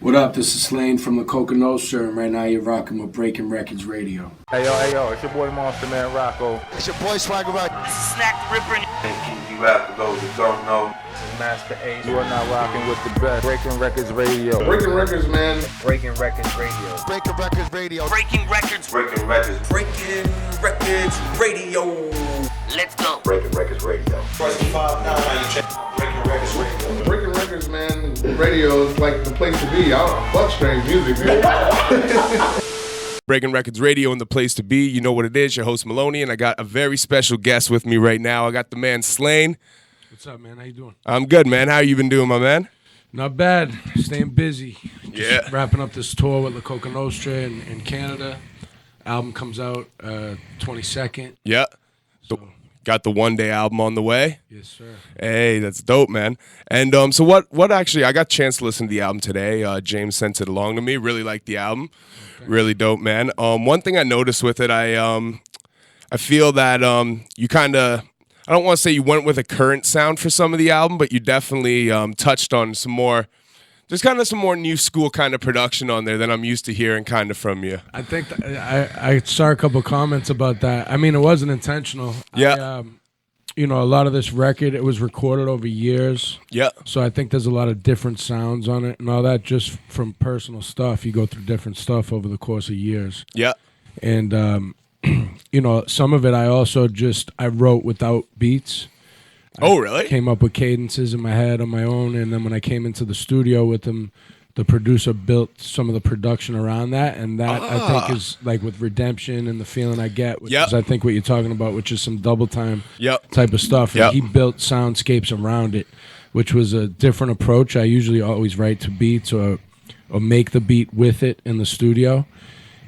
What up? This is Slaine from the Coca Nostra, and right now you're rocking with Breaking Records Radio. Hey yo, it's your boy Monster Man Rocco. It's your boy Swagger Rock. This is Snack the Ripper. You have to go to don't know. This is Master Ace. You are now rocking with the best. Breaking Records Radio. Breaking Records, man. Breaking Records Radio. Breaking Records Radio. Breaking Records. Breaking Records. Breaking Records Radio. Let's go. Breaking Records Radio. Breaking Records Radio. Breaking Records, man. Radio is like the place to be. I don't fuck strange music, man. Breaking Records Radio and the place to be. You know what it is. Your host Maloney, and I got a very special guest with me right now. I got the man Slaine. What's up, man? How you doing? I'm good, man. How you been doing, my man? Not bad. Staying busy. Yeah. Wrapping up this tour with La Coca Nostra in Canada. Album comes out 22nd. Yeah. So. Got the one-day album on the way. Yes, sir. Hey, that's dope, man. And so what actually, I got a chance to listen to the album today. James sent it along to me. Really liked the album. Okay. Really dope, man. One thing I noticed with it, I feel that you kind of, I don't want to say you went with a current sound for some of the album, but you definitely touched on some more, there's kind of some more new school kind of production on there than I'm used to hearing kind of from you. I think I saw a couple comments about that. I mean, it wasn't intentional. Yeah. A lot of this record, it was recorded over years. Yeah. So I think there's a lot of different sounds on it and all that just from personal stuff. You go through different stuff over the course of years. Yeah. And, some of it I wrote without beats. Oh, really? Came up with cadences in my head on my own, and then when I came into the studio with them, the producer built some of the production around that, and that I think is like with Redemption and the feeling I get, which is I think what you're talking about, which is some double time type of stuff. And he built soundscapes around it, which was a different approach. I usually always write to beats or make the beat with it in the studio.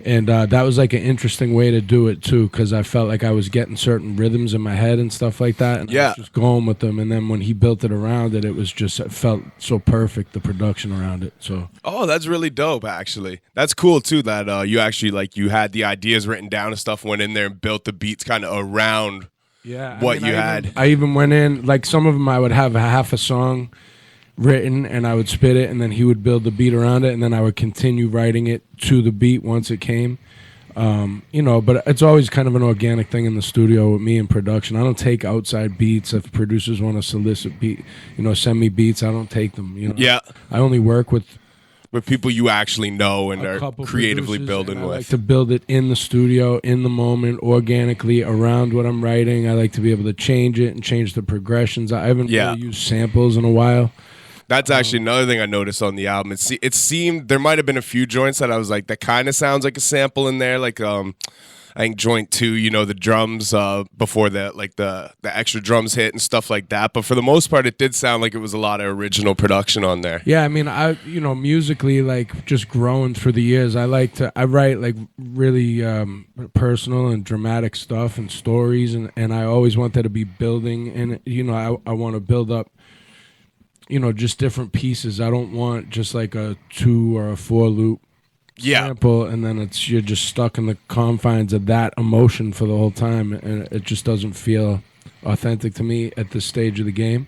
And that was like an interesting way to do it too, because I felt like I was getting certain rhythms in my head and stuff like that, and I was just going with them. And then when he built it around it, it felt so perfect, the production around it. So that's really dope. Actually, that's cool too. That you actually you had the ideas written down and stuff, went in there and built the beats kind of around what you had. I even went in some of them. I would have half a song written and I would spit it, and then he would build the beat around it, and then I would continue writing it to the beat once it came. But it's always kind of an organic thing in the studio with me in production. I don't take outside beats. If producers want to solicit send me beats, I don't take them. I only work with people you actually know and are creatively building with. I like to build it in the studio, in the moment, organically around what I'm writing. I like to be able to change it and change the progressions. I haven't really used samples in a while. That's actually another thing I noticed on the album. It seemed there might have been a few joints that I was like, that kind of sounds like a sample in there. Like I think joint 2, the drums before the extra drums hit and stuff like that. But for the most part, it did sound like it was a lot of original production on there. Yeah, I mean, musically, just growing through the years, I write really personal and dramatic stuff and stories, and I always want that to be building. And I want to build up. Just different pieces. I don't want just like a 2 or a 4 loop sample, and then you're just stuck in the confines of that emotion for the whole time, and it just doesn't feel authentic to me at this stage of the game.